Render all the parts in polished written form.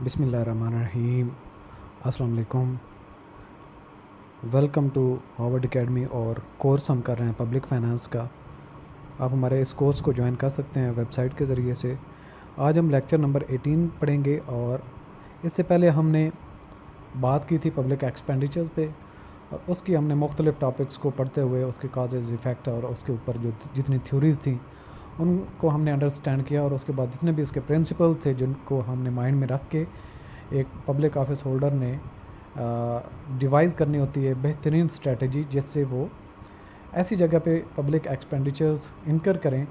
बिस्मिल्लाहिर्रहमानिर्रहीम। अस्सलाम वालेकुम। वेलकम टू हार्वर्ड एकेडमी और कोर्स हम कर रहे हैं पब्लिक फ़ाइनेंस का। आप हमारे इस कोर्स को ज्वाइन कर सकते हैं वेबसाइट के ज़रिए से। आज हम लेक्चर नंबर 18 पढ़ेंगे और इससे पहले हमने बात की थी पब्लिक एक्सपेंडिचर्स पे और उसकी हमने मुख्तलिफ़ टॉपिक्स को पढ़ते हुए उसके काजेज़ इफ़ेक्ट और उसके ऊपर जो जितनी थ्योरीज़ थी उनको हमने अंडरस्टैंड किया और उसके बाद जितने भी इसके प्रिंसिपल थे जिनको हमने माइंड में रख के एक पब्लिक ऑफिस होल्डर ने डिवाइस करनी होती है बेहतरीन स्ट्रेटजी जिससे वो ऐसी जगह पे पब्लिक एक्सपेंडिचर्स इनकर करें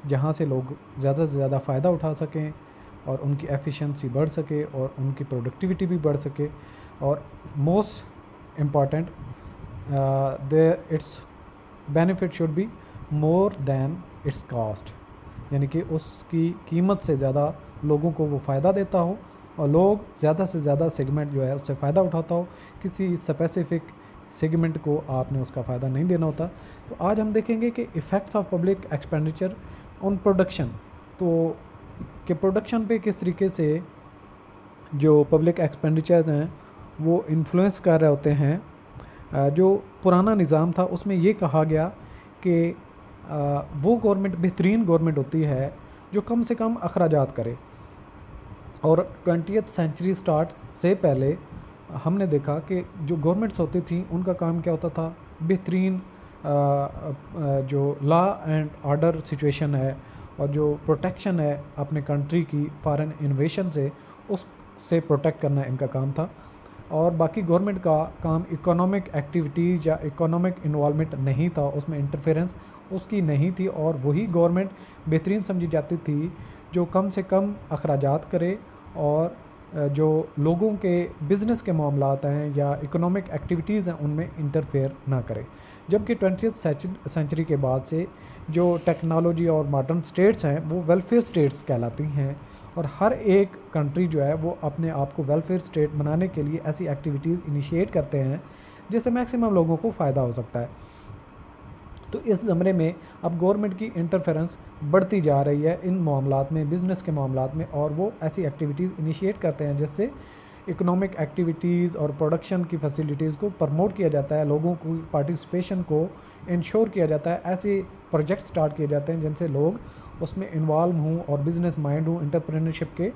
जहाँ से लोग ज़्यादा से ज़्यादा फ़ायदा उठा सकें और उनकी एफिशिएंसी बढ़ सके और उनकी प्रोडक्टिविटी भी बढ़ सके और most important it's benefit should be more than it's cost, यानी कि उसकी कीमत से ज़्यादा लोगों को वो फ़ायदा देता हो और लोग ज़्यादा से ज़्यादा सेगमेंट जो है उससे फ़ायदा उठाता हो। किसी स्पेसिफिक सेगमेंट को आपने उसका फ़ायदा नहीं देना होता। तो आज हम देखेंगे कि effects of public expenditure on production, तो कि प्रोडक्शन पे किस तरीके से जो पब्लिक एक्सपेंडिचर हैं वो इन्फ्लुएंस कर रहे होते हैं। जो पुराना निज़ाम था उसमें ये कहा गया कि वो गवर्नमेंट बेहतरीन गवर्नमेंट होती है जो कम से कम अखराजात करे। और 20th सेंचुरी स्टार्ट से पहले हमने देखा कि जो गवर्नमेंट्स होती थी उनका काम क्या होता था, बेहतरीन जो लॉ एंड ऑर्डर सिचुएशन है और जो प्रोटेक्शन है अपने कंट्री की फॉरेन इन्वेशन से उससे प्रोटेक्ट करना इनका काम था। और बाकी गवर्नमेंट का काम इकोनॉमिक एक्टिविटीज़ या इकोनॉमिक इन्वॉल्वमेंट नहीं था, उसमें इंटरफेरेंस उसकी नहीं थी और वही गवर्नमेंट बेहतरीन समझी जाती थी जो कम से कम अखराजात करे और जो लोगों के बिज़नेस के मामलात हैं या इकोनॉमिक एक्टिविटीज़ हैं उनमें इंटरफेयर ना करे। जबकि 20th सेंचुरी के बाद से जो टेक्नोलॉजी और मॉडर्न स्टेट्स हैं वो वेलफेयर स्टेट्स कहलाती हैं और हर एक कंट्री जो है वो अपने आप को वेलफेयर स्टेट बनाने के लिए ऐसी एक्टिविटीज़ इनिशिएट करते हैं जिससे मैक्सिमम लोगों को फ़ायदा हो सकता है। तो इस ज़माने में अब गवर्नमेंट की इंटरफेरेंस बढ़ती जा रही है इन मामलात में, बिज़नेस के मामलात में, और वो ऐसी एक्टिविटीज़ इनिशिएट करते हैं जिससे इकोनॉमिक एक्टिविटीज़ और प्रोडक्शन की फैसिलिटीज़ को प्रमोट किया जाता है, लोगों की पार्टिसिपेशन को इंश्योर किया जाता है। ऐसे प्रोजेक्ट स्टार्ट किए जाते हैं जिनसे लोग उसमें इन्वॉल्व हों और बिज़नेस माइंड हों, एंटरप्रेन्योरशिप के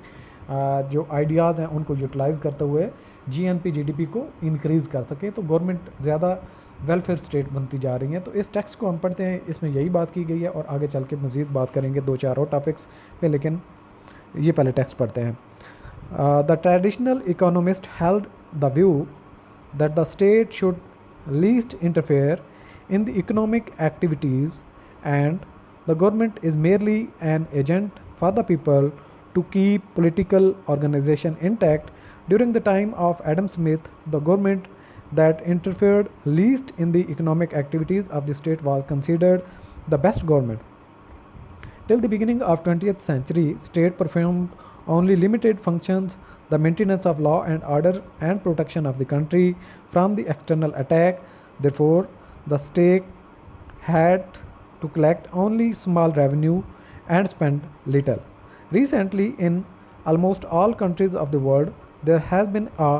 जो आइडियाज़ हैं उनको यूटिलाइज़ करते हुए जीएनपी जीडीपी को इंक्रीज़ कर सकें। तो गवर्नमेंट ज़्यादा वेलफेयर स्टेट बनती जा रही हैं। तो इस टेक्स्ट को हम पढ़ते हैं, इसमें यही बात की गई है और आगे चल के मज़ीद बात करेंगे दो चार और टॉपिक्स पे, लेकिन ये पहले टेक्स्ट पढ़ते हैं। The traditional economist held the view that the state should least interfere in the economic activities and the government is merely an agent for the people to keep political organization intact. During the time of Adam Smith, the government that interfered least in the economic activities of the state was considered the best government. Till the beginning of 20th century, state performed only limited functions, the maintenance of law and order and protection of the country from the external attack. Therefore, the state had to collect only small revenue and spend little. Recently, in almost all countries of the world, there has been a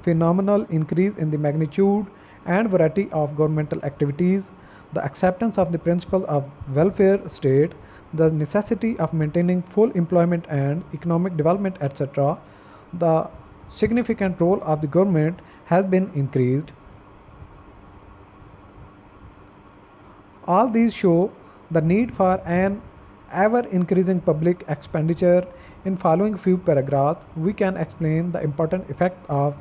phenomenal increase in the magnitude and variety of governmental activities. The acceptance of the principle of welfare state, the necessity of maintaining full employment and economic development, etc., the significant role of the government has been increased. All these show the need for an ever increasing public expenditure. In following few paragraphs, we can explain the important effect of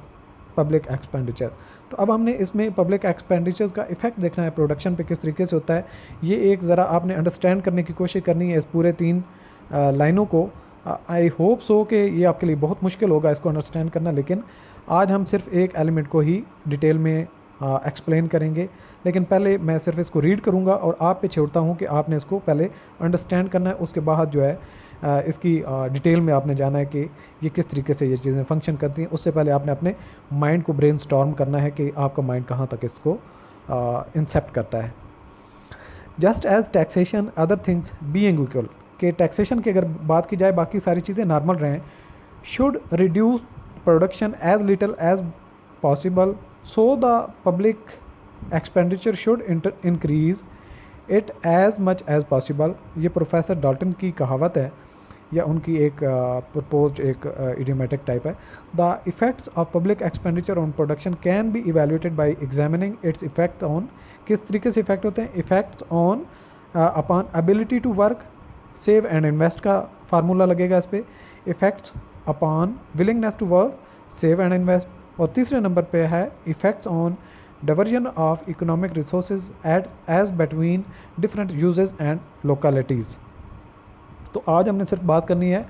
public expenditure. तो अब हमने इसमें public expenditures का effect देखना है production पे किस तरीके से होता है। ये एक ज़रा आपने अंडरस्टैंड करने की कोशिश करनी है इस पूरे 3 लाइनों को। आई होप सो कि ये आपके लिए बहुत मुश्किल होगा इसको अंडरस्टैंड करना, लेकिन आज हम सिर्फ एक एलिमेंट को ही डिटेल में एक्सप्लेन करेंगे। लेकिन पहले मैं सिर्फ इसको रीड करूंगा और आप पे छोड़ता हूं कि आपने इसको पहले अंडरस्टैंड करना है, उसके बाद जो है इसकी डिटेल में आपने जाना है कि ये किस तरीके से ये चीज़ें फंक्शन करती हैं। उससे पहले आपने अपने माइंड को ब्रेन स्टॉर्म करना है कि आपका माइंड कहाँ तक इसको इंसेप्ट करता है। Just as taxation other things being equal, कि टैक्सेशन की अगर बात की जाए बाकी सारी चीज़ें नॉर्मल रहें, should reduce production as little as possible, so the public expenditure should increase it as much as possible। ये प्रोफेसर डाल्टन की कहावत है या उनकी एक प्रपोज्ड एक इडियोमेटिक टाइप है। The effects of public expenditure on production can be evaluated by examining its effect on, किस तरीके से इफेक्ट होते हैं, effects on upon ability to work, save and invest का फार्मूला लगेगा इस पर, effects upon willingness to work, save and invest, और तीसरे नंबर पे है effects on diversion of economic resources as between different uses and localities। तो आज हमने सिर्फ बात करनी है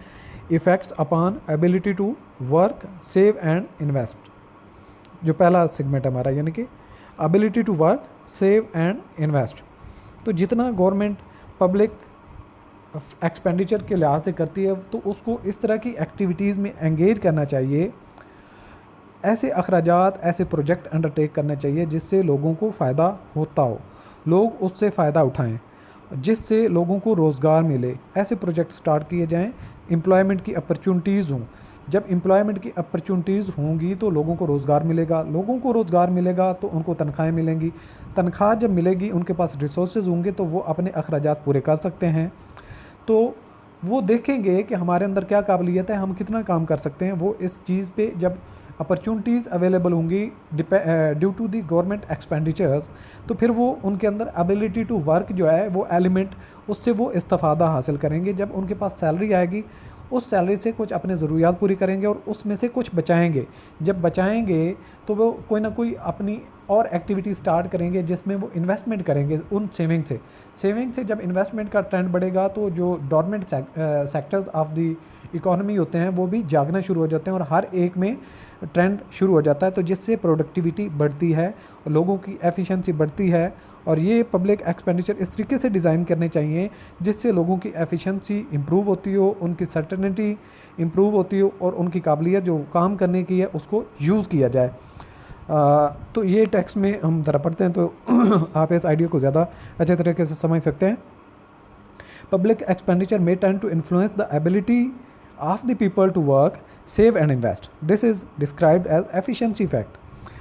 effects upon ability to work, save and invest, जो पहला सेगमेंट हमारा, यानी कि ability to work, save and invest. तो जितना गवर्नमेंट पब्लिक एक्सपेंडिचर के लिहाज से करती है तो उसको इस तरह की एक्टिविटीज़ में एंगेज करना चाहिए, ऐसे अखराजात, ऐसे प्रोजेक्ट अंडरटेक करने चाहिए जिससे लोगों को फ़ायदा होता हो, लोग उससे फ़ायदा उठाएं, जिससे लोगों को रोज़गार मिले। ऐसे प्रोजेक्ट स्टार्ट किए जाएं, एम्प्लॉयमेंट की अपॉर्चुनिटीज़ हों। जब एम्प्लॉयमेंट की अपॉर्चुनिटीज़ होंगी तो लोगों को रोज़गार मिलेगा, लोगों को रोज़गार मिलेगा तो उनको तनख्वाहें मिलेंगी, तनख्वाह जब मिलेगी उनके पास रिसोर्सेज होंगे तो वो अपने अखराजात पूरे कर सकते हैं। तो वो देखेंगे कि हमारे अंदर क्या काबिलियत है, हम कितना काम कर सकते हैं। वो इस चीज़ पे जब अपॉर्चुनिटीज़ अवेलेबल होंगी due to the government expenditures, तो फिर वो उनके अंदर एबिलिटी टू वर्क जो है वो एलिमेंट, उससे वो इस्तेफ़ादा हासिल करेंगे। जब उनके पास सैलरी आएगी उस सैलरी से कुछ अपने ज़रूरियात पूरी करेंगे और उसमें से कुछ बचाएंगे। जब बचाएंगे तो वो कोई ना कोई अपनी और एक्टिविटी स्टार्ट करेंगे जिसमें वो इन्वेस्टमेंट करेंगे उन सेविंग से। सेविंग से जब इन्वेस्टमेंट का ट्रेंड बढ़ेगा तो जो dormant sectors of the economy होते हैं वो भी जागना शुरू हो जाते हैं और हर एक में ट्रेंड शुरू हो जाता है, तो जिससे प्रोडक्टिविटी बढ़ती है, लोगों की एफिशिएंसी बढ़ती है। और ये पब्लिक एक्सपेंडिचर इस तरीके से डिज़ाइन करने चाहिए जिससे लोगों की एफिशिएंसी इंप्रूव होती हो, उनकी सर्टेनिटी इंप्रूव होती हो और उनकी काबिलियत जो काम करने की है उसको यूज़ किया जाए। तो ये टेक्स्ट में हम ज़रा पढ़ते हैं तो आप इस आइडिया को ज़्यादा अच्छे तरीके से समझ सकते हैं। Public expenditure may tend to influence the ability of the people to work, save and invest. This is described as efficiency effect.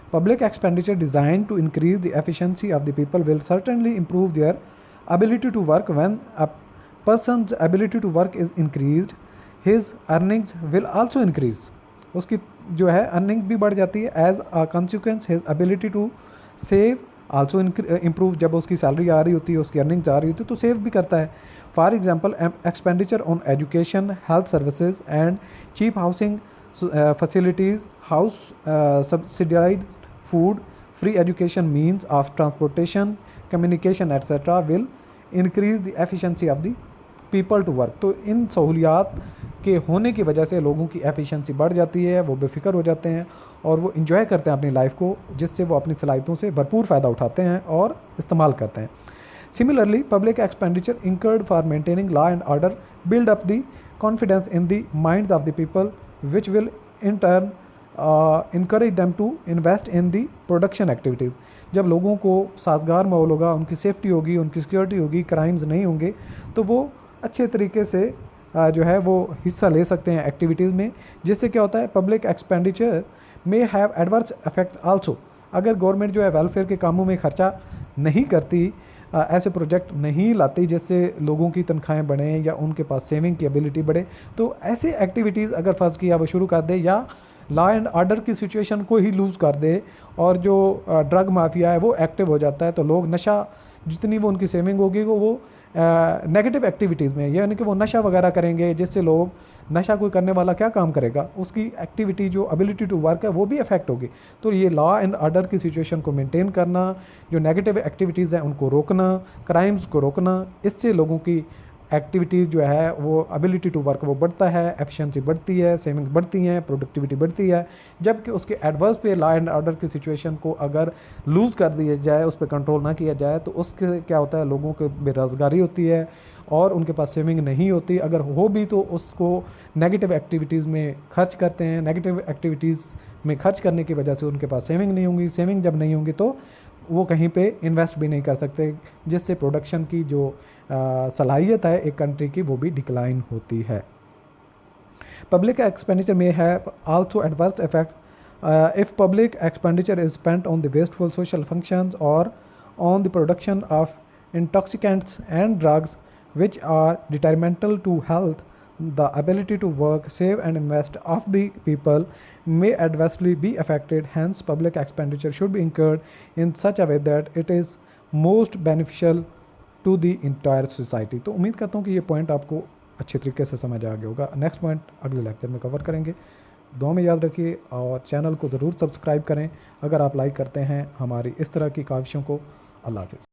Public expenditure designed to increase the efficiency of the people will certainly improve their ability to work. When a person's ability to work is increased, his earnings will also increase. उसकी जो है earning भी बढ़ जाती है। As a consequence, his ability to save also improve। जब उसकी salary आ रही होती है, उसकी अर्निंग्स आ रही होती है तो सेव भी करता है। For example expenditure on education, health services and cheap housing facilities, house subsidised food, free education, means of transportation, communication etcetera will increase the efficiency of the people to work. तो इन सहूलियात के होने की वजह से लोगों की एफिशिएंसी बढ़ जाती है, वो बेफिक्र हो जाते हैं और वो इंजॉय करते हैं अपनी लाइफ को, जिससे वो अपनी सलाहियतों से भरपूर फ़ायदा उठाते हैं और इस्तेमाल करते हैं। Similarly, public expenditure incurred for maintaining law and order build up the confidence in the minds of the people, which will in turn encourage them to invest in the production activities। जब लोगों को साजगार माहौल होगा, उनकी safety होगी, उनकी security होगी, crimes नहीं होंगे, तो वो अच्छे तरीके से जो है वो हिस्सा ले सकते हैं एक्टिविटीज़ में। जिससे क्या होता है, public expenditure may have adverse effect also. अगर गवर्नमेंट जो है वेलफेयर के कामों में ख़र्चा नहीं करती, ऐसे प्रोजेक्ट नहीं लाती जिससे लोगों की तनख्वाहें बढ़ें या उनके पास सेविंग की एबिलिटी बढ़े, तो ऐसे एक्टिविटीज़ अगर फ़र्ज़ किया वो शुरू कर दे या लॉ एंड ऑर्डर की सिचुएशन को ही लूज़ कर दे और जो ड्रग माफिया है वो एक्टिव हो जाता है, तो लोग नशा, जितनी वो उनकी सेविंग होगी वो नेगेटिव एक्टिविटीज़ में, यानी कि वो नशा वगैरह करेंगे, जिससे लोग, नशा कोई करने वाला क्या काम करेगा, उसकी एक्टिविटी जो एबिलिटी टू वर्क है वो भी अफेक्ट होगी। तो ये लॉ एंड ऑर्डर की सिचुएशन को मेंटेन करना, जो नेगेटिव एक्टिविटीज़ हैं उनको रोकना, क्राइम्स को रोकना, इससे लोगों की एक्टिविटीज़ जो है वो एबिलिटी टू वर्क वो बढ़ता है, एफिशिएंसी बढ़ती है, सेविंग्स बढ़ती हैं, प्रोडक्टिविटी बढ़ती है। जबकि उसके एडवर्स पे लॉ एंड ऑर्डर की सिचुएशन को अगर लूज़ कर दिया जाए, उस पर कंट्रोल ना किया जाए, तो उसके क्या होता है, लोगों को बेरोज़गारी होती है और उनके पास सेविंग नहीं होती। अगर हो भी तो उसको नेगेटिव एक्टिविटीज़ में खर्च करते हैं, नेगेटिव एक्टिविटीज़ में खर्च करने की वजह से उनके पास सेविंग नहीं होंगी, सेविंग जब नहीं होंगी तो वो कहीं पे इन्वेस्ट भी नहीं कर सकते, जिससे प्रोडक्शन की जो सलाहियत है एक कंट्री की वो भी डिक्लाइन होती है। Public expenditure may have also adverse effects if public expenditure is spent on the wasteful social functions or on the production of intoxicants and drugs which are detrimental to health. The ability to work, save, and invest of the people may adversely be affected. Hence, public expenditure should be incurred in such a way that it is most beneficial to the entire society. तो उम्मीद करता हूँ कि ये point आपको अच्छे तरीके से समझ आ गया होगा। नेक्स्ट पॉइंट अगले लेक्चर में कवर करेंगे। दुआ में याद रखिए और चैनल को ज़रूर सब्सक्राइब करें अगर आप लाइक करते हैं हमारी इस तरह की काविशों को। अल्लाह हाफ़िज़।